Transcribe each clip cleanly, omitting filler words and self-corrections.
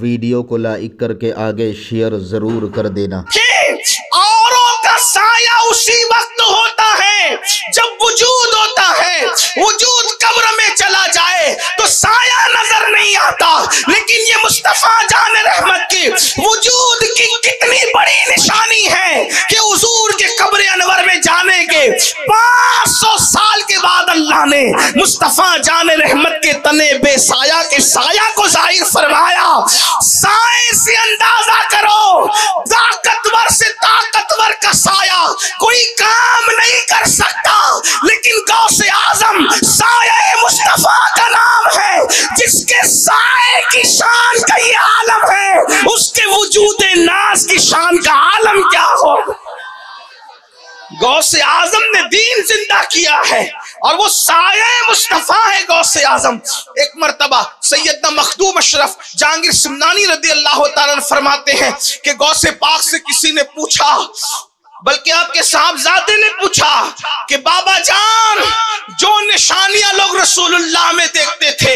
Video को like करके आगे शेयर जरूर कर देना। औरों का साया उसी वक्त होता है जब वजूद होता है। वजूद कब्र में चला जाए तो साया नजर नहीं आता, लेकिन ये मुस्तफा जान रहमत की वजूद की कितनी बड़ी निशानी है कि हुजूर के कब्र अनवर में जाने के 500 साल के बाद अल्लाह ने मुस्तफा जान रहमत के तने बेसाया के साया को जाहिर फरमाया। साए से अंदाजा करो, ताकतवर से ताकतवर का साया कोई काम नहीं कर सकता, लेकिन गौसे आजम साया मुस्तफा का नाम है, जिसके साए की शान का ये आलम है, उसके वजूदे नाज की शान का आलम क्या हो। गौसे आजम ने दीन जिंदा किया है और वो साया मुस्तफा है गौसे आजम। एक मर्तबा सैयदना मखदूम अशरफ जहांगीर सिमनानी रदी अल्लाह तआला फरमाते हैं कि गौसे पाक से किसी ने पूछा, बल्कि आपके साहबजादे ने पूछा कि बाबा जान, जो निशानियां लोग रसूलुल्लाह में देखते थे,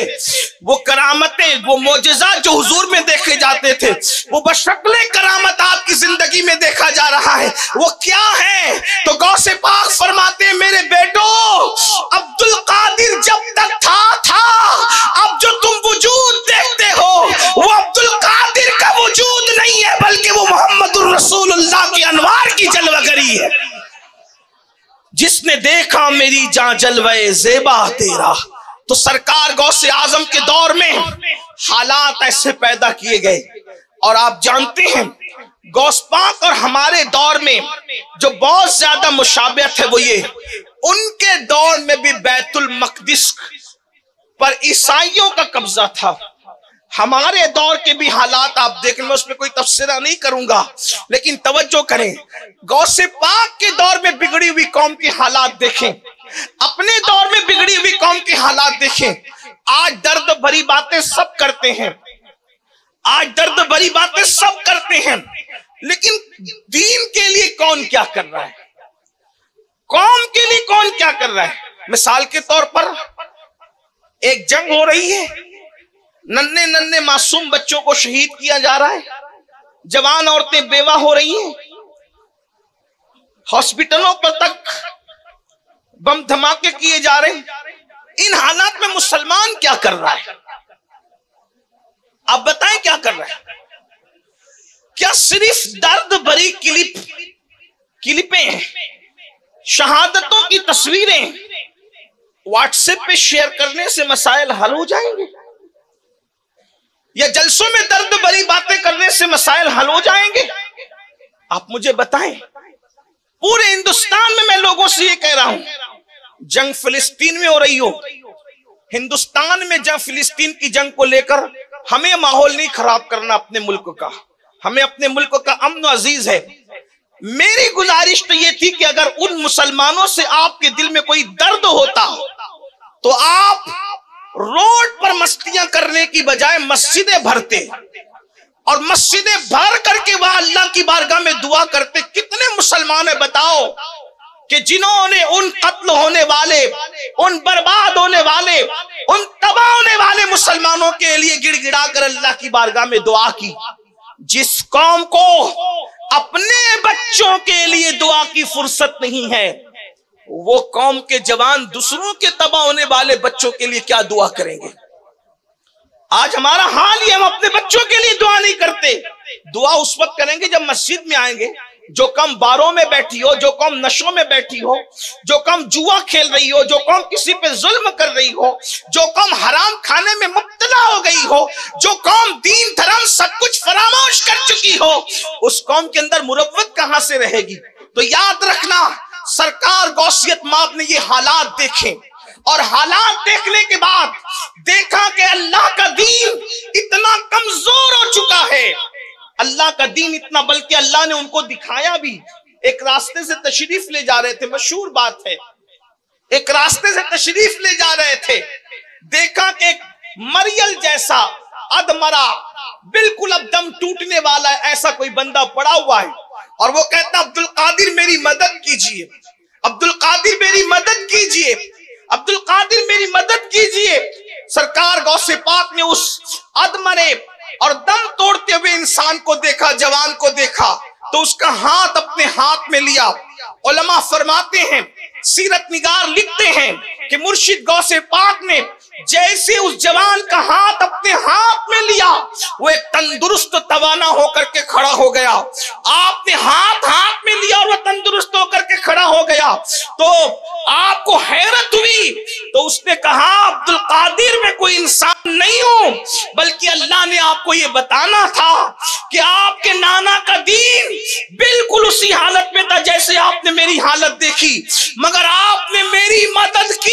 वो करामतें, वो मोजज़ात जो हुजूर में देखे जाते थे, वो बशक्ले करामत आपकी जिंदगी में देखा जा रहा है, वो क्या है? तो गौसे पाक फरमाते हैं, मेरे बेटो, अब्दुल कादिर जब तक था, अब जो तुम वजूद देखते हो वो अब्दुल कादिर का वजूद नहीं है, बल्कि वो मोहम्मदुर रसूलुल्लाह की अनवार की जलवागरी है। जिसने देखा मेरी जान जलवे ज़ेबा तेरा। तो सरकार गौसे आजम के दौर में हालात ऐसे पैदा किए गए, और आप जानते हैं गौस पाक और हमारे दौर में जो बहुत ज्यादा मुशाबियत है वो ये, उनके दौर में भी बैतुल मक़दिस पर ईसाइयों का कब्जा था। हमारे दौर के भी हालात आप देख लें, मैं उसमें कोई तफसीरा नहीं करूंगा, लेकिन तवज्जो करें, गौसे पाक के दौर में बिगड़ी हुई कौम के हालात देखें, अपने दौर में बिगड़ी हुई कौम के हालात देखें। आज दर्द भरी बातें सब करते हैं, आज दर्द भरी बातें सब करते हैं, लेकिन दीन के लिए कौन क्या कर रहा है, कौम के लिए कौन क्या कर रहा है। मिसाल के तौर पर एक जंग हो रही है, नन्हे नन्हे मासूम बच्चों को शहीद किया जा रहा है, जवान औरतें बेवा हो रही हैं, हॉस्पिटलों पर तक बम धमाके किए जा रहे हैं। इन हालात में मुसलमान क्या कर रहा है? आप बताएं क्या कर रहा है? क्या सिर्फ दर्द भरी क्लिपें, शहादतों की तस्वीरें व्हाट्सएप पे शेयर करने से मसाइल हल हो जाएंगे, या जलसों में दर्द भरी बातें करने से मसाइल हल हो जाएंगे? आप मुझे बताएं। पूरे हिंदुस्तान में मैं लोगों से ये कह रहा हूं, जंग फिलिस्तीन में हो रही हो, हिंदुस्तान में जंग फिलिस्तीन की जंग को लेकर हमें माहौल नहीं खराब करना अपने मुल्क का, हमें अपने मुल्क का अमन अजीज है। मेरी गुजारिश तो ये थी कि अगर उन मुसलमानों से आपके दिल में कोई दर्द होता तो आप रोड पर मस्तियां करने की बजाय मस्जिदें भरते, और मस्जिदें भर करके वहां अल्लाह की बारगाह में दुआ करते। कितने मुसलमान है बताओ कि जिन्होंने उन कत्ल होने वाले, उन बर्बाद होने वाले, उन तबाह होने वाले मुसलमानों के लिए गिड़गिड़ा कर अल्लाह की बारगाह में दुआ की। जिस कौम को अपने बच्चों के लिए दुआ की फुर्सत नहीं है, वो कौम के जवान दूसरों के तबाह होने वाले बच्चों के लिए क्या दुआ करेंगे? आज हमारा हाल ही, हम अपने बच्चों के लिए दुआ नहीं करते। दुआ उस वक्त करेंगे जब मस्जिद में आएंगे। जो कौम बारों में बैठी हो, जो कौम नशों में बैठी हो, जो कौम जुआ खेल रही हो, जो कौम किसी पे जुल्म कर रही हो, जो कौम हराम खाने में मुब्तला हो गई हो, जो कौम दीन धर्म सब कुछ फरामोश कर चुकी हो, उस कौम के अंदर मुरव्वत कहां से रहेगी? तो याद रखना, सरकार गौसियत माप ने ये हालात देखे, और हालात देखने के बाद देखा कि अल्लाह का दीन इतना कमजोर हो चुका है, अल्लाह का दीन इतना, बल्कि अल्लाह ने उनको दिखाया भी। एक रास्ते से तशरीफ ले जा रहे थे, मशहूर बात है, एक रास्ते से तशरीफ ले जा रहे थे, देखा कि एक मरियल जैसा अधमरा, बिल्कुल अब दम टूटने वाला है, ऐसा कोई बंदा पड़ा हुआ है, और वो कहता अब्दुल कादिर मेरी मदद कीजिए, अब्दुल कादिर मेरी मदद कीजिए, अब्दुल कादिर मेरी मदद कीजिए। सरकार गौसे पाक ने उस अधमरे और दम तोड़ते हुए इंसान को देखा, जवान को देखा, तो उसका हाथ अपने हाथ में लिया। उलमा फरमाते हैं, सीरत निगार लिखते हैं कि मुर्शिद गौसे पाक ने जैसे उस जवान का हाथ अपने हाथ में लिया, वो एक तंदुरुस्त तवाना होकर के खड़ा हो गया। आपने हाथ हाथ में लिया और वो तंदुरुस्त होकर के खड़ा हो गया, तो आपको हैरत हुई। तो उसने कहा, अब्दुल कादिर मैं कोई इंसान नहीं हूं, बल्कि अल्लाह ने आपको ये बताना था कि आपके नाना का दीन बिल्कुल उसी हालत में था जैसे आपने मेरी हालत देखी, मगर आपने मेरी मदद की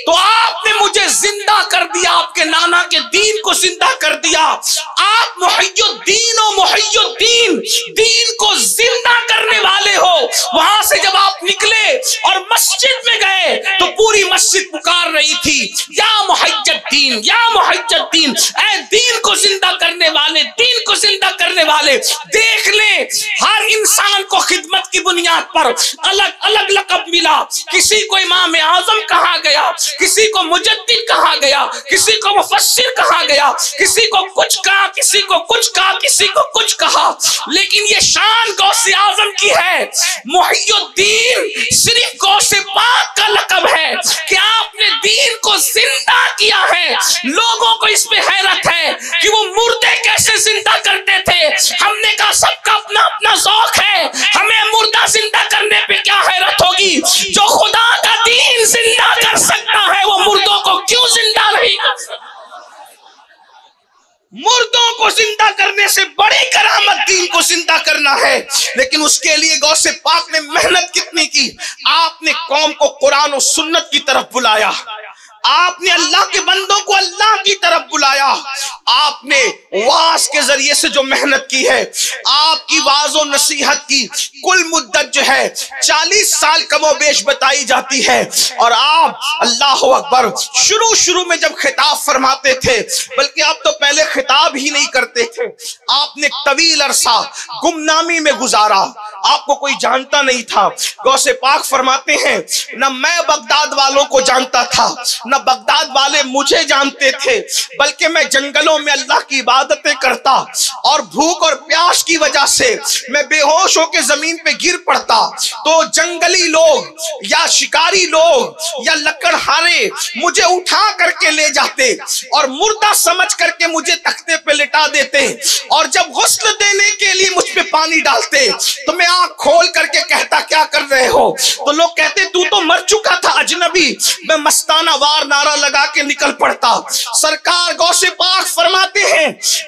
तो आपने मुझे जिंदा कर दिया, आपके नाना के दीन को जिंदा कर दिया। आप मुहय्युद्दीन और मुहय्युद्दीन दीन को जिंदा करने वाले हो। वहां से जब आप निकले और मस्जिद में गए तो पूरी मस्जिद पुकार रही थी, या मुहय्युद्दीन, या मुहय्युद्दीन, ऐ दीन को जिंदा करने वाले, दीन को जिंदा करने वाले। देख ले, हर इंसान को खिदमत की बुनियाद पर अलग अलग लक़ब मिला। किसी को इमाम आज़म कहा गया, किसी को मुजद्दिद कहा गया, किसी को मुफस्सिर कहा गया, किसी को कुछ कहा, किसी को कुछ कहा, किसी को कुछ कहा, लेकिन ये शान गौसे आज़म की है। मुहय्युद्दीन सिर्फ गौसे पाक का लक़ब है कि आपने दीन को जिंदा किया है। लोगों को इसमें हैरत है कि वो मुर्दे कैसे जिंदा करते थे। हमने कहा सबका अपना अपना शौक है, हमें मुर्दा जिंदा करने पे क्या हैरत होगी। जो खुदा का दीन जिंदा कर सकता है वो मुर्दों को क्यों जिंदा नहीं कर सकता। मुर्दों को जिंदा करने से बड़ी करामत दीन को जिंदा करना है। लेकिन उसके लिए गौसे पाक ने मेहनत कितनी की। आपने कौम को कुरान और सुन्नत की तरफ बुलाया, आपने अल्लाह के बंदों को अल्लाह की तरफ बुलाया। आपने वाज के जरिए से जो मेहनत की है, आपकी वाज और नसीहत की कुल मुद्दत जो है 40 साल कमोबेश बताई जाती है। और आप अल्लाह अकबर शुरू में जब खिताब फरमाते थे, बल्कि आप तो पहले खिताब ही नहीं करते थे, आपने एक तवील अरसा गुमनामी में गुजारा, आपको कोई जानता नहीं था। गौसे पाक फरमाते हैं, न मैं बगदाद वालों को जानता था, न बगदाद वाले मुझे जानते थे, बल्कि मैं जंगलों में अल्लाह की इबादतें करता और भूख और प्यास की वजह से मैं बेहोश होकर जमीन पे गिर पड़ता, तो जंगली लोग या शिकारी लोग या लकड़हारे मुझे उठा करके ले जाते और मुर्दा समझ करके मुझे तख्ते पे लिटा देते, और जब गुस्ल देने के लिए मुझ पे पानी डालते तो मैं आंख खोल करके कहता क्या कर रहे हो, तो लोग कहते तू तो मर चुका था अजनबी। मैं मस्ताना वार नारा लगा के निकल पड़ता। सरकार गौसे पाक फरमाते हैं,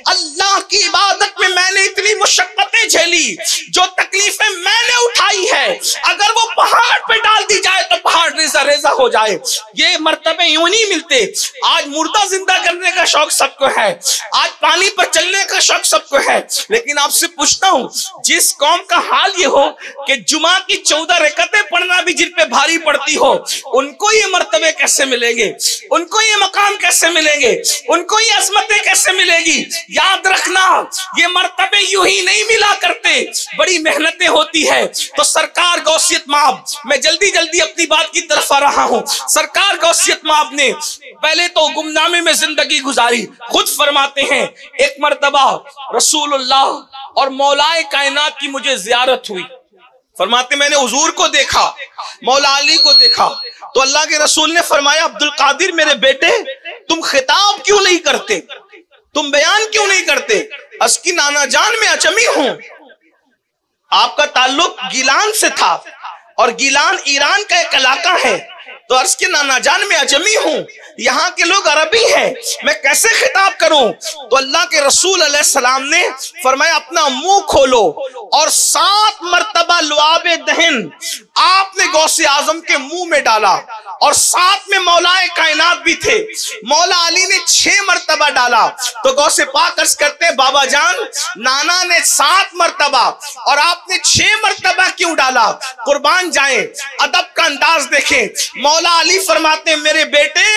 अल्लाह की इबादत में मैंने इतनी मुशक्कतें झेली, जो तकलीफें मैंने उठाई है, अगर वो पहाड़ पे डाल दी जाए तो पहाड़ रेजा रेजा हो जाए। ये मर्तबे यूं नहीं मिलते। आज मुर्दा जिंदा करने का शौक सबको है, आज पानी पर चलने का शौक सबको है, लेकिन आपसे पूछता हूं, जिस कौम का हाल ये हो कि जुमा की 14 रकअतें पढ़ना भी जिन पे भारी पड़ती हो, उनको ये मर्तबे कैसे मिलेंगे, उनको ये मकाम कैसे मिलेंगे, उनको ये अजमतें कैसे मिलेगी। याद रखना, ये मर्तबे यूं ही नहीं मिला करते, बड़ी मेहनतें होती है। तो सरकार गौसियत माब, मैं जल्दी जल्दी अपनी बात की तरफ आ रहा हूं। सरकार गौसियत माब ने पहले तो गुमनामे में जिंदगी गुजारी। खुद फरमाते हैं, एक मर्तबा रसूलुल्लाह और मौलाए कायनात की मुझे जियारत हुई। फरमाते मैंने हुजूर को देखा, मौला अली को देखा, तो अल्लाह के रसूल ने फरमाया, अब्दुल कादिर मेरे बेटे, तुम खिताब क्यों नहीं करते, तुम बयान क्यों नहीं करते। अस्की नाना जान में अचमी हूं, आपका ताल्लुक गिलान से था और गिलान ईरान का एक इलाका है, तो अर्ज के नाना जान में अजमी हूं, यहाँ के लोग अरबी हैं, मैं कैसे खिताब करूं। तो अल्लाह के रसूल अलैहिस्सलाम ने फरमाया, अपना मुंह खोलो, और 7 मर्तबा लुआबे दहन आपने गौसे आजम के मुंह में डाला, और साथ में मौलाए कायनात भी थे। मौला अली ने 6 मर्तबा डाला। तो गौसे पाक अर्ज करते हैं, बाबा जान, नाना ने 7 मर्तबा और आपने 6 मर्तबा क्यों डाला। कुर्बान जाए, अदब का अंदाज देखें। मौला अली फरमाते हैं मेरे बेटे,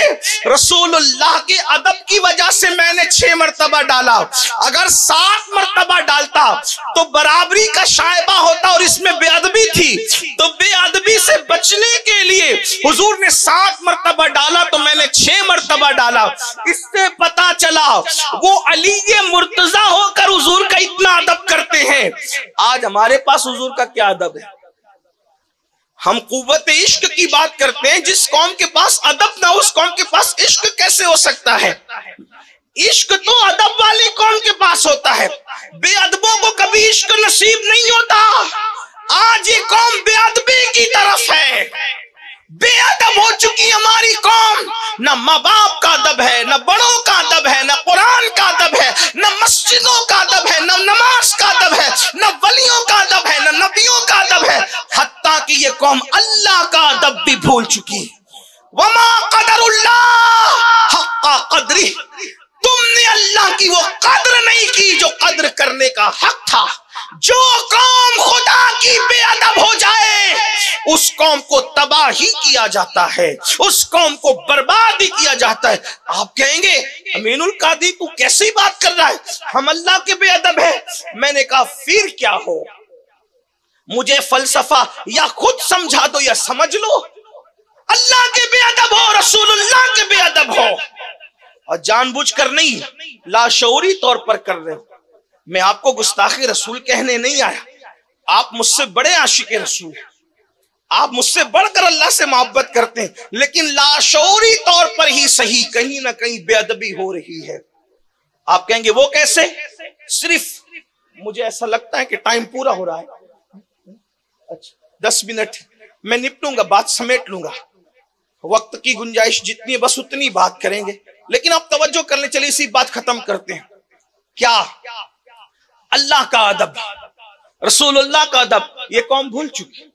रसूलुल्लाह के अदब की वजह से मैंने 6 मरतबा डाला, अगर 7 मरतबा डालता तो बराबरी का शायबा होता और इसमें बेअदबी थी, तो बेअदबी से बचने के लिए हुजूर ने 7 मरतबा डाला तो मैंने 6 मरतबा डाला। इससे पता चला वो अली मुर्तजा होकर हुजूर का इतना अदब करते हैं। आज हमारे पास हुजूर का क्या अदब है? हम कुव्वत इश्क की बात करते हैं। जिस कौम के पास अदब ना, उस कौम के पास इश्क कैसे हो सकता है? इश्क तो अदब वाली कौम के पास होता है, बेअदबों को कभी इश्क नसीब नहीं होता। आज ये कौम बेअदबी की तरफ है, बेअदब हो चुकी हमारी कौम। न माँ बाप का अदब है, न बड़ों का अदब है, न कुरान का अदब है, न मस्जिदों का अदब है, न नमाज का अदब है, न वलियों का अदब है, न नबियों का अदब है। हत्ता कि ये कौम अल्लाह का अदब भी भूल चुकी। वमा क़दरुल्लाह हक़्क़ क़द्रिही, तुमने अल्लाह की वो कद्र नहीं की जो कद्र करने का हक था। जो कौम खुदा की बेअदब हो जाए उस कौम को तबाह ही किया जाता है, उस कौम को बर्बाद ही किया जाता है। आप कहेंगे अमीनुल कादी तू कैसी बात कर रहा है, हम अल्लाह के बेअदब है। मैंने कहा फिर क्या हो, मुझे फलसफा या खुद समझा दो या समझ लो। अल्लाह के बेअदब हो, रसूलुल्लाह के बेअदब हो, और जानबूझकर नहीं, लाशऊरी तौर पर कर रहे हो। मैं आपको गुस्ताखी रसूल कहने नहीं आया, आप मुझसे बड़े आशिक रसूल, आप मुझसे बढ़कर अल्लाह से मोहब्बत करते हैं, लेकिन लाशऊरी तौर पर ही सही कहीं ना कहीं बेअदबी हो रही है। आप कहेंगे वो कैसे? सिर्फ मुझे ऐसा लगता है कि टाइम पूरा हो रहा है, अच्छा 10 मिनट मैं निपटूंगा, बात समेट लूंगा, वक्त की गुंजाइश जितनी बस उतनी बात करेंगे। लेकिन आप तवज्जो कर ले, चलिए इसी बात खत्म करते हैं। क्या अल्लाह का अदब, रसूलुल्लाह का अदब ये कौम भूल चुकी,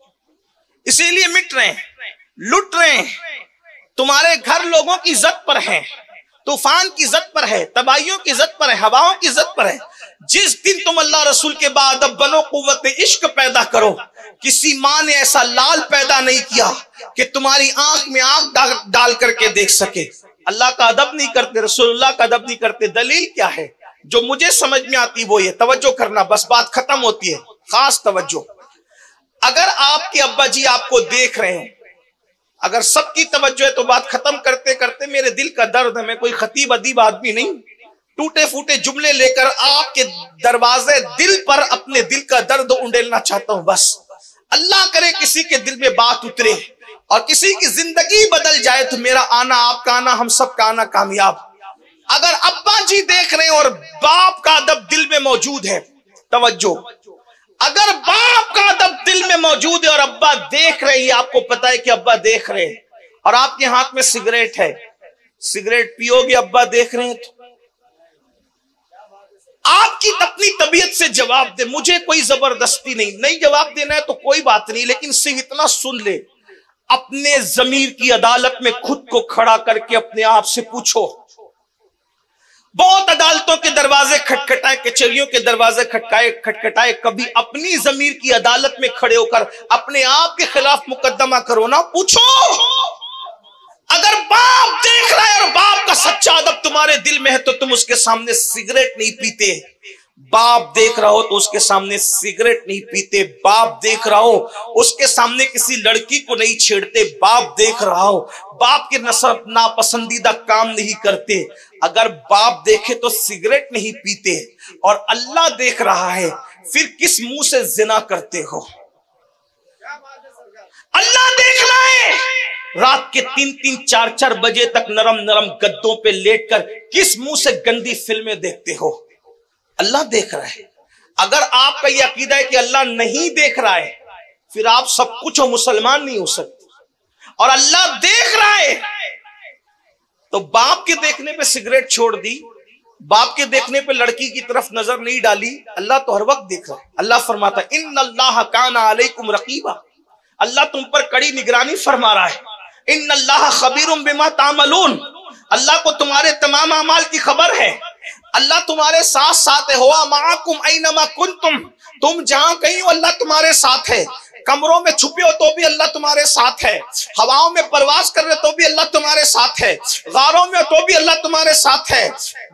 इसीलिए मिट रहे हैं, लुट रहे हैं। तुम्हारे घर लोगों की इज्जत पर है, तूफान की इज्जत पर है, तबाहियों की इज्जत पर है, हवाओं की इज्जत पर है। जिस दिन तुम अल्लाह रसूल के बाअदब बनो, कुव्वत इश्क पैदा करो। किसी माँ ने ऐसा लाल पैदा नहीं किया कि तुम्हारी आंख में आंख डाल करके देख सके। अल्लाह का अदब नहीं करते, रसूलुल्लाह का अदब नहीं करते। दलील क्या है? जो मुझे समझ में आती वो ये, तवज्जो करना, बस बात खत्म होती है, खास तवज्जो। अगर आपके अब्बा जी आपको देख रहे हैं, अगर सबकी तवज्जो है तो बात खत्म करते करते मेरे दिल का दर्द है, मैं कोई खतीब अदीब आदमी नहीं, टूटे फूटे जुमले लेकर आपके दरवाजे दिल पर अपने दिल का दर्द उंडेलना चाहता हूं। बस अल्लाह करे किसी के दिल में बात उतरे और किसी की जिंदगी बदल जाए तो मेरा आना, आपका आना, हम सब का आना कामयाब। अगर अब्बा जी देख रहे हैं और बाप का अदब दिल में मौजूद है, तवज्जो, अगर बाप का अदब दिल में मौजूद है और अब्बा देख रहे हैं, आपको पता है कि अब्बा देख रहे हैं और आपके हाथ में सिगरेट है, सिगरेट पियोगे, अब्बा देख रहे हैं तो आपकी अपनी तबीयत से जवाब दे। मुझे कोई जबरदस्ती नहीं जवाब देना है तो कोई बात नहीं, लेकिन सिर्फ इतना सुन ले, अपने जमीर की अदालत में खुद को खड़ा करके अपने आप से पूछो। बहुत अदालतों के दरवाजे खटखटाए, कचहरियों के दरवाजे खटखटाए, कभी अपनी जमीर की अदालत में खड़े होकर अपने आप के खिलाफ मुकदमा करो ना, पूछो। अगर बाप देख रहा है और बाप का सच्चा अदब तुम्हारे दिल में है तो तुम उसके सामने सिगरेट नहीं पीते। बाप देख रहा हो तो उसके सामने सिगरेट नहीं पीते। बाप देख रहा हो उसके सामने किसी लड़की को नहीं छेड़ते। बाप देख रहा हो बाप के नापसंदीदा काम नहीं करते। अगर बाप देखे तो सिगरेट नहीं पीते और अल्लाह देख रहा है, फिर किस मुंह से जिना करते हो? अल्लाह देख रहा है, रात के 3-3, 4-4 बजे तक नरम नरम गद्दों पे लेटकर किस मुंह से गंदी फिल्में देखते हो? अल्लाह देख रहा है। अगर आपका यह अकीदा है कि अल्लाह नहीं देख रहा है, फिर आप सब कुछ हो, मुसलमान नहीं हो सकते। और अल्लाह देख रहा है तो बाप के देखने पे सिगरेट छोड़ दी, बाप के देखने पे लड़की की तरफ नजर नहीं डाली। अल्लाह तो हर वक्त देख रहा है। अल्लाह फरमाता है इन्नल्लाह काना अलैकुम रकीबा, अल्लाह तुम पर कड़ी निगरानी फरमा रहा है। इन्नल्लाह खबीरुम बिमा तामलून, अल्लाह को तुम्हारे तमाम अमाल की खबर है। अल्लाह तुम्हारे साथ साथ है। हुआ माकुम ऐनमा कुंतुम, तुम जहां कहीं हो अल्लाह तुम्हारे साथ है। कमरों में छुपे हो तो भी अल्लाह तुम्हारे साथ है, हवाओं में परवाज कर रहे हो तो भी अल्लाह तुम्हारे साथ है, गारों में तो भी अल्लाह तुम्हारे साथ है,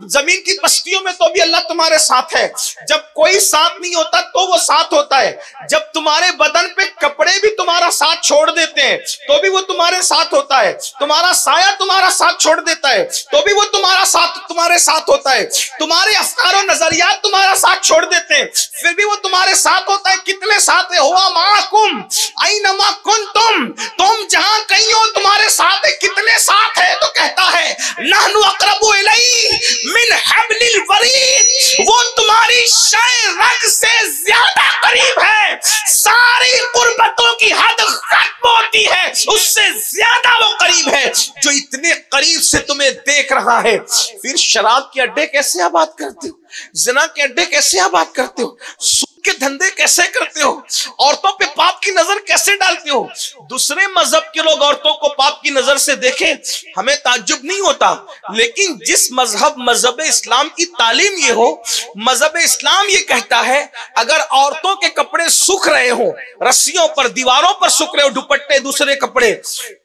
जमीन की बस्तियों में तो भी अल्लाह तुम्हारे साथ है। जब कोई साथ नहीं होता तो वो साथ होता है। जब तुम्हारे बदन पे कपड़े भी तुम्हारा साथ छोड़ देते हैं तो भी वो तुम्हारे साथ होता है। तुम्हारा साया तुम्हारा साथ छोड़ देता है तो भी वो तुम्हारे साथ होता है। तुम्हारे अफकार और नजरियात तुम्हारा साथ छोड़ देते हैं फिर भी वो तुम्हारे साथ होता है। कितने साथ है? हुआ माकुम ऐनमा कुंतुम, तुम जहां कहीं हो तुम्हारे साथ है। कितने साथ है? तो कहता है नहनु अक़रबु इलैहि मिन हब्लिल वरीद, वो तुम्हारी शाय रग से ज्यादा करीब है। सारी कुर्बतों की हद खत्म होती है, उससे ज्यादा वो करीब है जो इतने करीब से तुम्हें देख रहा है। फिर शराब के अड्डे कैसे आबाद करते हो, जिना के अड्डे कैसे आबाद करते हो, सूद के धंधे कैसे करते हो, औरतों पे पाप की नजर कैसे डालते हो। दूसरे मजहब के लोग औरतों को पाप की नजर से देखें, हमें ताज्जुब नहीं होता, लेकिन जिस मजहब इस्लाम की तालीम ये हो, मजहब इस्लाम ये कहता है अगर औरतों के कपड़े सूख रहे हो, रस्सियों पर दीवारों पर सूख रहे हो दुपट्टे दूसरे कपड़े,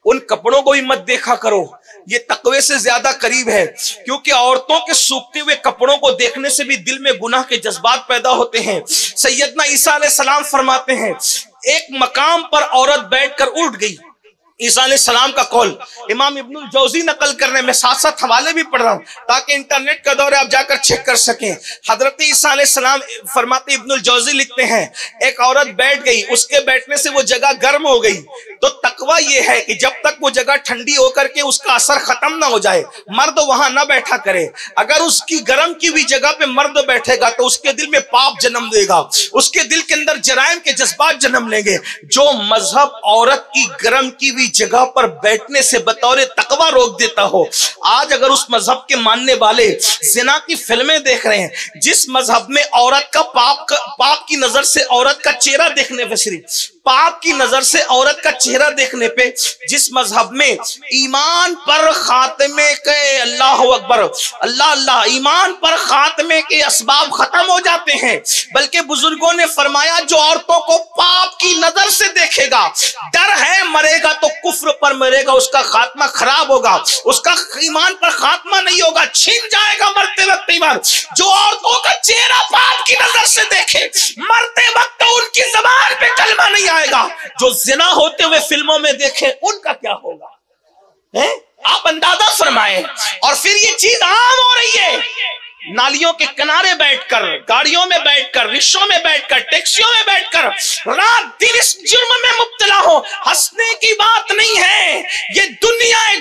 उन कपड़ों को भी मत देखा करो। ये तकवे से ज्यादा करीब है, क्योंकि औरतों के सूखते हुए कपड़ों को देखने से भी दिल में गुनाह के जज्बात पैदा होते हैं। सैयदना ईसा अलैहिस्सलाम फरमाते हैं एक मकाम पर औरत बैठकर उठ गई। ईसा अलैहिस्सलाम का कौल इमाम इब्नुल जौजी नकल करने में साथ साथ हवाले भी पढ़ रहा हूं ताकि इंटरनेट का दौर आप जाकर चेक कर सकें। हजरत ईसा अलैहिस्सलाम फरमाते, इब्नुल जौजी लिखते हैं एक औरत बैठ गई, उसके बैठने से वो जगह गर्म हो गई। तो तकवा ये है कि जब तक वो जगह ठंडी होकर के उसका असर खत्म ना हो जाए मर्द वहां ना बैठा करे। अगर उसकी गर्म की हुई जगह पे मर्द बैठेगा तो उसके दिल में पाप जन्म देगा, उसके दिल के अंदर जराइम के जज्बात जन्म लेंगे। जो मजहब औरत की गर्म की हुई जगह पर बैठने से बतौर तकवा रोक देता हो, आज अगर उस मजहब के मानने वाले जिना की फिल्में देख रहे हैं, जिस मजहब में औरत का पाप की नजर से औरत का चेहरा देखने पे, सिर्फ पाप की नजर से औरत का चेहरा देखने पे, जिस मजहब में ईमान पर खात्मे के, अल्लाह अकबर, अल्लाह अल्लाह, ईमान पर खात्मे के असबाब खत्म हो जाते हैं। बल्कि बुजुर्गों ने फरमाया जो औरतों को पाप की नजर से देखेगा, डर है मरेगा तो कुफ्र पर मरेगा, उसका खात्मा खराब होगा, उसका ईमान पर खात्मा नहीं होगा, छिन जाएगा मरते वक्त ईमान। जो औरतों का चेहरा पाप की नजर से देखे मरते वक्त तो उनकी जबान पे कलमा नहीं आएगा। जो जिना होते हुए फिल्मों में देखे उनका क्या होगा, है? आप अंदाजा फरमाएं। और फिर ये चीज आम हो रही है, नालियों के किनारे बैठकर, गाड़ियों में बैठकर, रिक्शों में बैठकर, टैक्सियों में बैठकर रात दिन इस जुर्म में मुब्तला हो। हंसने की बात नहीं है, ये दुनिया है,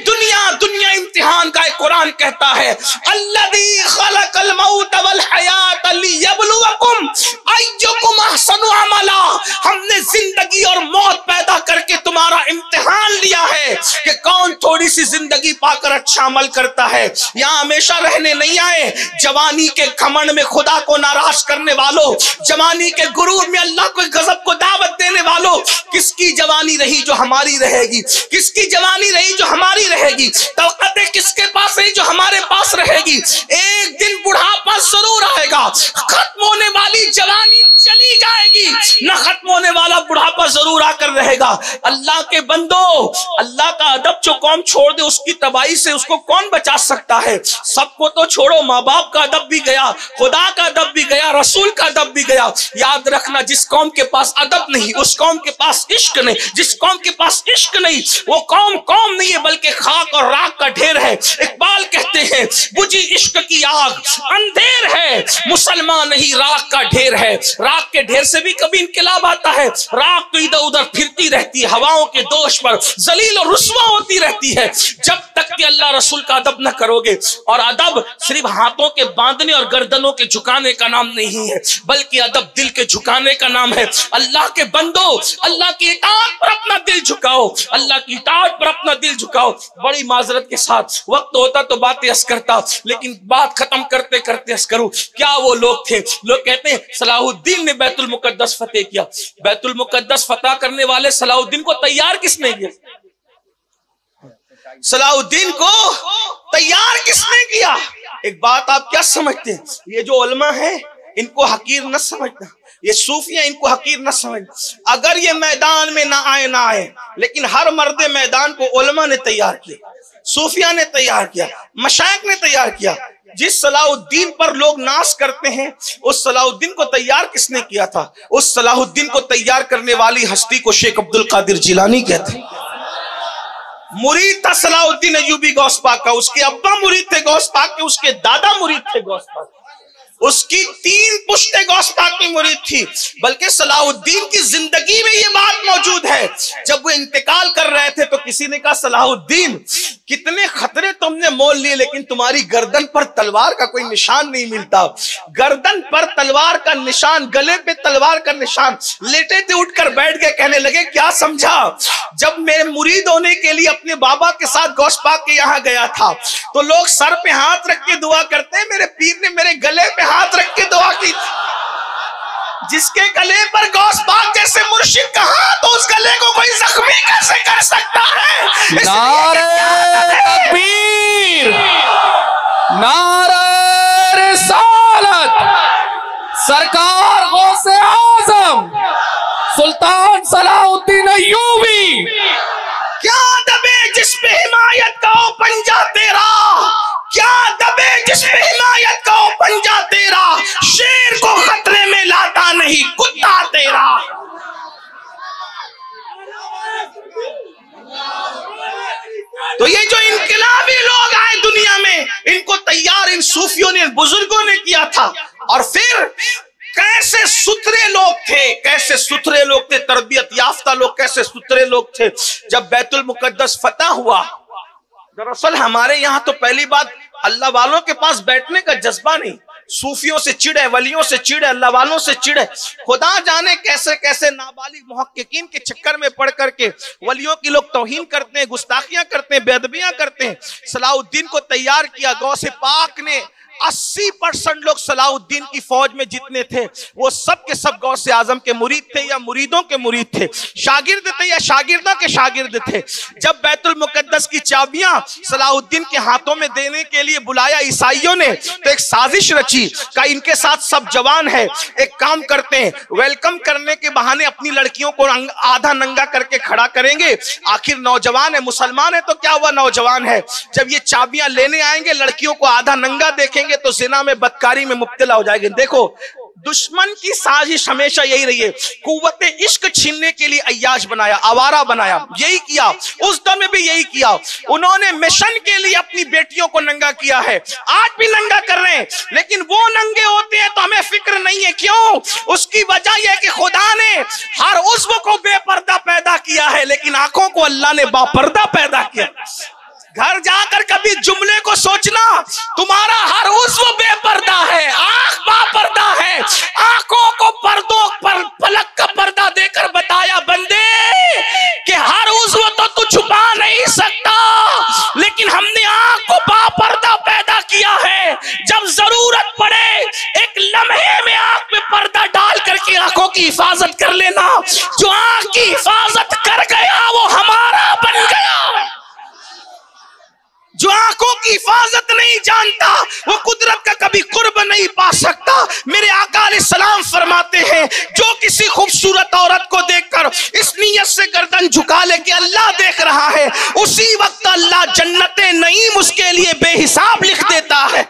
दुनिया इम्तिहान का है। कुरान कहता है अल्लज़ी खलक़ल मौत वल हयात लियब्लुवकुम अय्युकुम अहसनु अमला, हमने जिंदगी और मौत पैदा करके तुम्हारा इम्तिहान लिया है कि कौन थोड़ी सी जिंदगी पाकर अच्छा अमल करता है। यहाँ हमेशा रहने नहीं आए। जवानी के घमंड में खुदा को नाराज करने वालों, जवानी के गुरूर में अल्लाह को गजब को दावत देने वालों, किसकी जवानी रही जो हमारी रहेगी, किसकी जवानी रही जो हमारी रहेगी, तौक़त किसके पास रही जो हमारे पास रहेगी। एक दिन बुढ़ापा जरूर आएगा, खत्म होने वाली जवानी चली जाएगी, न खत्म होने वाला बुढ़ापा जरूर आकर रहेगा। अल्लाह के बंदो, अल्लाह का अदब जो कौम छोड़ दे उसकी तबाही से उसको कौन बचा सकता है। सबको तो छोड़ो, माँ बाप का अदब भी गया, खुदा का अदब भी गया, रसूल का अदब भी गया। याद रखना, जिस कौम के पास अदब नहीं, उस कौम के पास इश्क नहीं, जिस कौम के पास इश्क नहीं वो कौम नहीं है बल्कि खाक और राख का ढेर है। इकबाल कहते हैं बुझी इश्क की आग अंधेर है, मुसलमान नहीं राख का ढेर है। राख के ढेर से भी कभी इनकलाब आता है। राख तो इधर उधर फिरती रहती है, हवाओं के दोष पर जलील और रुस्वा होती रहती है। जब तक कि अल्लाह रसूल का अदब न करोगे, और अदब सिर्फ हाथों के बांधने और गर्दनों के झुकाने का नाम नहीं है, बल्कि अदब दिल के झुकाने का नाम है। अल्लाह के बंदो, अल्लाह की इताअत पर अपना दिल झुकाओ, अल्लाह की इताअत पर अपना दिल झुकाओ। बड़ी माजरत के साथ, वक्त होता तो बातें हंस करता, लेकिन बात खत्म करते करते हंस करूं। क्या वो लोग थे, लोग कहते हैं सलाहुद्दीन ने बैतुल मुकद्दस फतेह किया। बैतुल मुकद्दस फतह करने वाले सलाहुद्दीन को तैयार किसने किया? सलाहुद्दीन को तैयार किसने किया? एक बात आप क्या समझते हैं, ये जो उलमा है इनको हकीर न समझना, ये सूफिया इनको हकीर न समझ। अगर ये मैदान में ना आए, लेकिन हर मर्द मैदान को उलमा ने तैयार किया, सूफिया ने तैयार किया, मशाइख ने तैयार किया। जिस सलाहुद्दीन पर लोग नाश करते हैं, उस सलाहुद्दीन को तैयार किसने किया था? उस सलाहुद्दीन को तैयार करने वाली हस्ती को शेख अब्दुल कादिर जिलानी कहते हैं। मुरीद था सलाहुद्दीन अय्यूबी गौस पाक का, उसके अब्बा मुरीद थे गौस पाक के, उसके दादा मुरीद थे गौस पाक, उसकी 3 पुश्ते गौस पाक की मुरीद थी। बल्कि सलाहुद्दीन की जिंदगी में ये बात मौजूद है, जब वो इंतकाल कर रहे थे तो किसी ने कहा सलाहुद्दीन कितने खतरे तुमने मोल लिए, लेकिन तुम्हारी गर्दन पर तलवार का कोई निशान नहीं मिलता। गर्दन पर तलवार का निशान, गले पे तलवार का निशान। लेटे थे, उठकर बैठ गए, कहने लगे क्या समझा? जब मैं मुरीद होने के लिए अपने बाबा के साथ गौस पाक के यहाँ गया था तो लोग सर पे हाथ रख के दुआ करते हैं, मेरे पीर ने मेरे गले पे हाथ रख के दुआ की। जिसके गले पर गौस पाक जैसे मुर्शिद का हाथ, तो उस गले को कोई जख्मी कैसे कर सकता है? नारे तकबीर, नारे रिसालत, सरकार गौसे आजम सुल्तान सलाहुद्दीन अय्यूबी। क्या दबे जिस पे हिमायत का ओ पंजा तेरा, क्या दबे जिस पे हिमायत का ओ पंजा तेरा, शेर को खतरे में लाता नहीं कुत्ता तेरा। तो ये जो इनकलाबी लोग आए दुनिया में, इनको तैयार इन सूफियों ने, बुजुर्गों ने किया था। और फिर कैसे सुथरे लोग थे, कैसे सुथरे लोग थे, तरबियत याफ्ता लोग कैसे सुथरे लोग थे। जब बैतुल मुकद्दस फतह हुआ, दरअसल हमारे यहाँ तो पहली बात अल्लाह वालों के पास बैठने का जज्बा नहीं, सूफियों से चिढ़े, वलियों से चिढ़े, अल्लाह वालों से चिढ़े। खुदा जाने कैसे कैसे नाबालिग मुहक्किकीन के चक्कर में पड़ करके वलियों की लोग तौहीन करते हैं, गुस्ताखियां करते हैं, बेअदबियां करते हैं। सलाहुद्दीन को तैयार किया गौसे पाक ने। 80% लोग सलाहुद्दीन की फौज में जितने थे वो सब के सब गौसे आजम के मुरीद थे या मुरीदों के मुरीद थे, शागिर्द थे या शागिर्दों के शागिर्द थे। जब बैतुल मुकद्दस की चाबियां सलाहुद्दीन के हाथों में देने के लिए बुलाया ईसाइयों ने, तो एक साजिश रची का इनके साथ सब जवान है, एक काम करते हैं, वेलकम करने के बहाने अपनी लड़कियों को आधा नंगा करके खड़ा करेंगे। आखिर नौजवान है, मुसलमान है, तो क्या हुआ नौजवान है। जब ये चाबियां लेने आएंगे, लड़कियों को आधा नंगा देखेंगे तो जिना में, बदकारी में मुब्तला हो जाएंगे। देखो दुश्मन की साजिश हमेशा यही रही है, कुव्वत इश्क छीनने के लिए अय्याश बनाया, आवारा बनाया, यही किया। उस दौर में भी यही किया। उन्होंने मिशन के लिए अपनी बेटियों को नंगा किया है, आज भी नंगा कर रहे हैं, लेकिन वो नंगे होते हैं तो हमें फिक्र नहीं है। क्यों? उसकी वजह यह कि खुदा ने हर उज़्व को बेपर्दा पैदा किया है, लेकिन आंखों को अल्लाह ने बापर्दा पैदा किया। घर जाकर कभी जुमले को सोचना, तुम्हारा हर उज़्व बेपर्दा है, आंख बापर्दा है। आंखों को पर्दों पर पलक का पर्दा देकर बताया बंदे कि हर उज़्व तो तू छुपा नहीं सकता, लेकिन हमने आंख को बापर्दा पैदा किया है। जब जरूरत पड़े एक लम्हे में आंख में पर्दा डाल करके आंखों की हिफाजत कर लेना। जो आंख की हिफाजत कर गया वो हमारा बन गया। जो आंखों की हिफाजत नहीं जानता वो कुदरत का कभी कुर्ब नहीं पा सकता। मेरे आका अलैहिस्सलाम फरमाते हैं, जो किसी खूबसूरत औरत को देखकर इस नियत से गर्दन झुका ले कि अल्लाह देख रहा है, उसी वक्त अल्लाह जन्नते नईम उसके लिए बेहिसाब लिख देता है,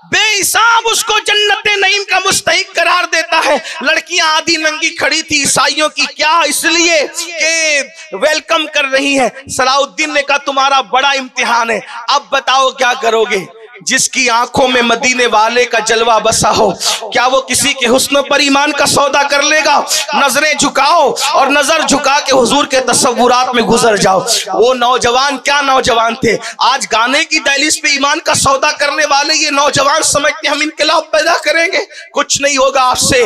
बेहिसाब उसको जन्नते नईम का मुस्तहिक करार देता है। लड़कियां आधी नंगी खड़ी थी ईसाइयों की, क्या? इसलिए कि वेलकम कर रही है। सलाहुद्दीन ने कहा तुम्हारा बड़ा इम्तिहान है, अब बताओ क्या करोगे। जिसकी आंखों में मदीने वाले का जलवा बसा हो, क्या वो किसी के हुस्न पर ईमान का सौदा कर लेगा? नजरें झुकाओ और नजर झुका के हुजूर के तसव्वुरात में गुजर जाओ। वो नौजवान क्या नौजवान थे, आज गाने की दहलीज पे ईमान का सौदा करने वाले ये नौजवान समझते हम इनकलाब पैदा करेंगे। कुछ नहीं होगा आपसे।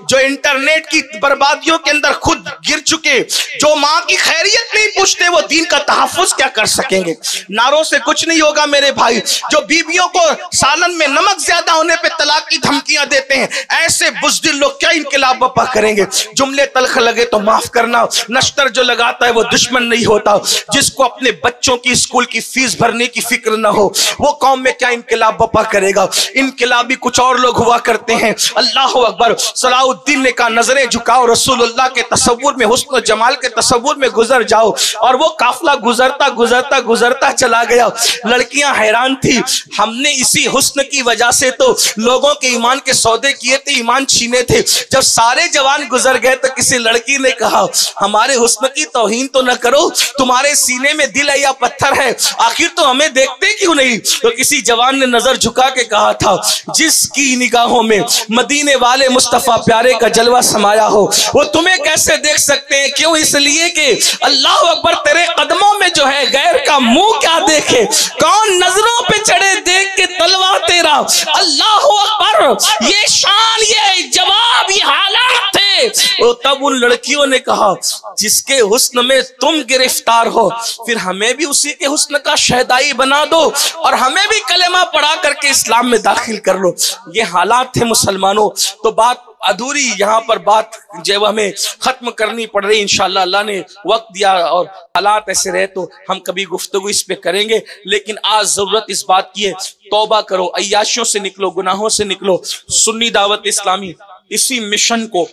जो इंटरनेट की बर्बादियों के अंदर खुद गिर चुके, जो माँ की खैरियत नहीं पूछते, वो दीन का तहफ्फुज क्या कर सकेंगे? नारों से कुछ नहीं होगा मेरे भाई। जो बीबियों बीवियों को सालन में नमक ज्यादा होने पे तलाक की धमकियां देते हैं। ऐसे बुज़दिल लोग क्या इनकलाब बपा करेंगे? जुमले तलख लगे तो माफ करना, नश्तर जो लगाता है वो दुश्मन नहीं होता। जिसको अपने बच्चों की स्कूल की फीस भरने की फिक्र न हो, वो कौम में क्या इनकलाब बपा करेगा? इनकलाबी कुछ और लोग हुआ करते हैं। अल्लाह अकबर। सलाउद्दीन ने कहा, नजरें झुकाओ, रसूलुल्लाह के तसव्वुर में, हुस्न जमाल के तसव्वुर में गुजर जाओ। और वो काफिला गुजरता गुजरता गुजरता चला गया। लड़कियां हैरान थी, हमने इसी हुस्न की वजह से तो लोगों के ईमान के सौदे किए थे, ईमान छीने थे। जब सारे जवान गुजर गए तो किसी लड़की ने कहा, हमारे हुस्न की तौहीन तो न करो, तुम्हारे सीने में दिल है या पत्थर है, आखिर तो हमें देखते क्यों नहीं? तो किसी जवान ने नजर झुका के कहा था, जिसकी निगाहों में मदीने वाले मुस्तफा प्यारे का जलवा समाया हो, वो तुम्हें कैसे देख सकते हैं? क्यों? इसलिए कि अल्लाह अकबर, तेरे कदमों में जो है गैर का मुंह क्या देखे, कौन नजरों पे चढ़े देख के तलवा तेरा। अल्लाह अकबर। ये शान, ये जवाब, ये हालात थे। तो तब उन लड़कियों ने कहा, जिसके हुस्न में तुम गिरफ्तार हो, फिर हमें भी उसी के हुस्न का शहदाई बना दो और हमें भी कलेमा पढ़ा करके इस्लाम में दाखिल कर लो। ये हालात थे मुसलमानों। तो बात अधूरी यहाँ पर बात जब हमें खत्म करनी पड़ रही, इंशाअल्लाह अल्लाह ने वक्त दिया और हालात ऐसे रहे तो हम कभी गुफ्तगू इस पे करेंगे। लेकिन आज जरूरत इस बात की है, तौबा करो, अय्याशियों से निकलो, गुनाहों से निकलो। सुन्नी दावत इस्लामी इसी मिशन को,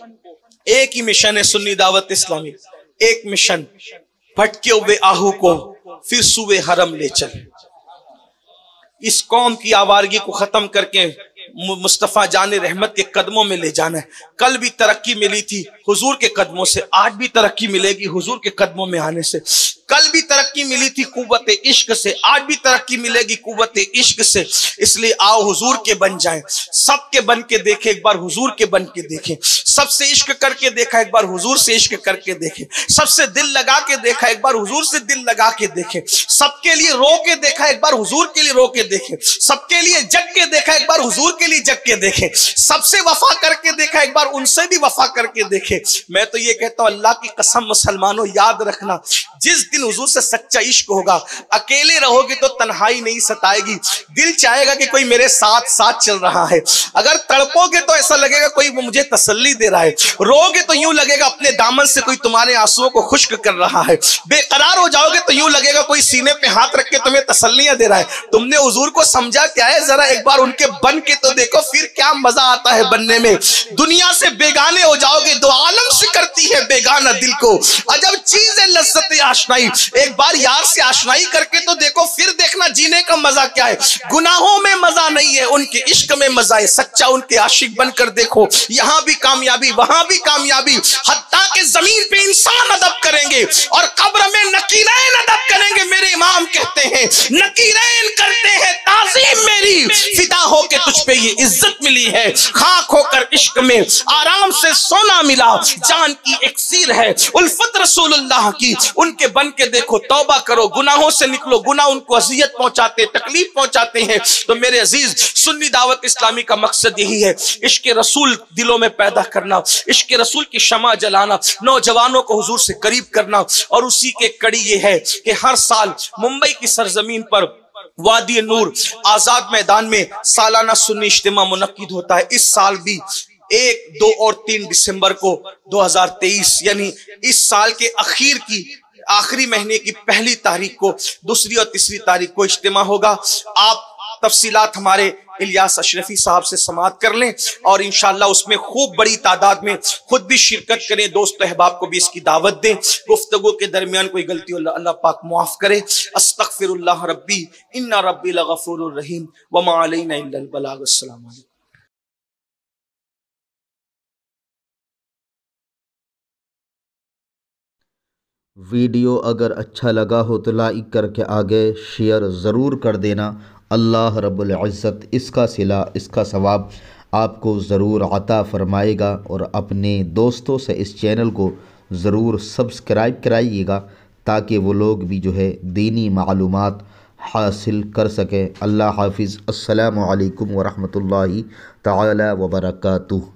एक ही मिशन है सुन्नी दावत इस्लामी, एक मिशन, भटके हुए आहू को फिर सुबह हरम ले चल। इस कौम की आवारगी को खत्म करके मुस्तफा जाने रहमत के कदमों में ले जाना है। कल भी तरक्की मिली थी हुजूर के कदमों से, आज भी तरक्की मिलेगी हुजूर के कदमों में आने से। कल भी तरक्की मिली थी कुव्वत इश्क से, आज भी तरक्की मिलेगी कुव्वत इश्क से। इसलिए आओ हुजूर के बन जाएं, सबके बन के देखें, एक बार हुजूर के बन के देखें। सबसे इश्क करके देखा, एक बार हुजूर से इश्क करके देखें। सबसे दिल लगा के देखा, एक बार हुजूर से दिल लगा के देखें। सबके लिए रो के देखा, एक बार हुजूर के लिए रो के देखें। सबके लिए जग के देखा, एक बार हुजूर के लिए जग के देखें। सबसे वफा करके देखा, एक बार उनसे भी वफा करके देखें। मैं तो ये कहता हूं, अल्लाह की कसम मुसलमानों, याद रखना, जिस दिन हुजूर से सच्चा इश्क होगा, अकेले रहोगे तो तन्हाई नहीं सताएगी, दिल चाहेगा कि कोई मेरे साथ साथ चल रहा है। अगर तड़पोगे तो ऐसा लगेगा कोई मुझे तसल्ली दे रहा है, रोगे तो यूं लगेगा अपने दामन से कोई तुम्हारे आंसुओं को खुश्क कर रहा है, बेकरार हो जाओगे तो यूं लगेगा कोई सीने पे हाथ रख के तुम्हें तसल्लियां दे रहा है। तुमने हुजूर को समझा क्या है? जरा एक बार उनके बन के तो देखो, फिर क्या मजा आता है बनने में। दुनिया से बेगाने हो जाओगे, दो आलम से करती है बेगाना दिल को, अजब चीज है लज्जत आशनाई। एक बार यार से आशनाई करके तो देखो, फिर देखना जीने का मजा क्या है। गुनाहों में मजा नहीं है, उनके इश्क में मजा है। सच्चा उनके आशिक बनकर देखो, यहां भी कामयाबी, वहां भी कामयाबी। हत्ता के जमीन पे इंसान अदब करेंगे और कब्र में नकीरैन अदब करेंगे। मेरे इमाम कहते हैं, नकीरैन करते हैं ताज़ीम मेरी, फिदा होके तुझ पे ये इज्जत मिली है। खाक होकर इश्क में आराम से सोना मिला, जान की एक्सीर है उल्फत रसूलुल्लाह की। उनके बन के देखो, तौबा करो, गुनाहों से निकलो। गुनाह उनको अज़ियत पहुंचाते, तकलीफ पहुंचाते हैं। तो मेरे अजीज, सुन्नी दावत इस्लामी का मकसद यही है, इश्क रसूल दिलों में पैदा करना, इश्क रसूल की शमा जलाना, नौजवानों को हुजूर से करीब करना। और उसी के कड़ी ये है कि हर साल मुंबई की सरजमीन पर वादी नूर आजाद मैदान में सालाना सुन्नी इज्तिमा मुनक्किद होता है। इस साल भी 1, 2 और 3 दिसंबर को 2023 यानी इस साल के आखिरी महीने की पहली तारीख को, 2 और 3 तारीख को इज्तिमा होगा। आप तफसीलात हमारे इलियास अशरफी साहब से समाअत कर लें और इंशाअल्लाह उसमें खूब बड़ी तादाद में खुद भी शिरकत करें, दोस्त अहबाब को भी इसकी दावत दें। गुफ्तगू के दरमियान कोई गलती हो अल्लाह पाक मुआफ करे। अस्तगफिरुल्लाह रब्बी इन्ना रब्बी लगफूरुर रहीम व मा अलैना इल्लल बलाग। अस्सलाम वालेकुम। वीडियो अगर अच्छा लगा हो तो लाइक करके आगे शेयर ज़रूर कर देना। अल्लाह रब्बुल इज़्ज़त इसका सिला, इसका सवाब आपको ज़रूर अता फ़रमाएगा। और अपने दोस्तों से इस चैनल को ज़रूर सब्सक्राइब कराइएगा ताकि वो लोग भी जो है दीनी मालूमात हासिल कर सकें। अल्लाह हाफिज़। अस्सलामु अलैकुम व रहमतुल्लाहि तआला व बरकातुहू।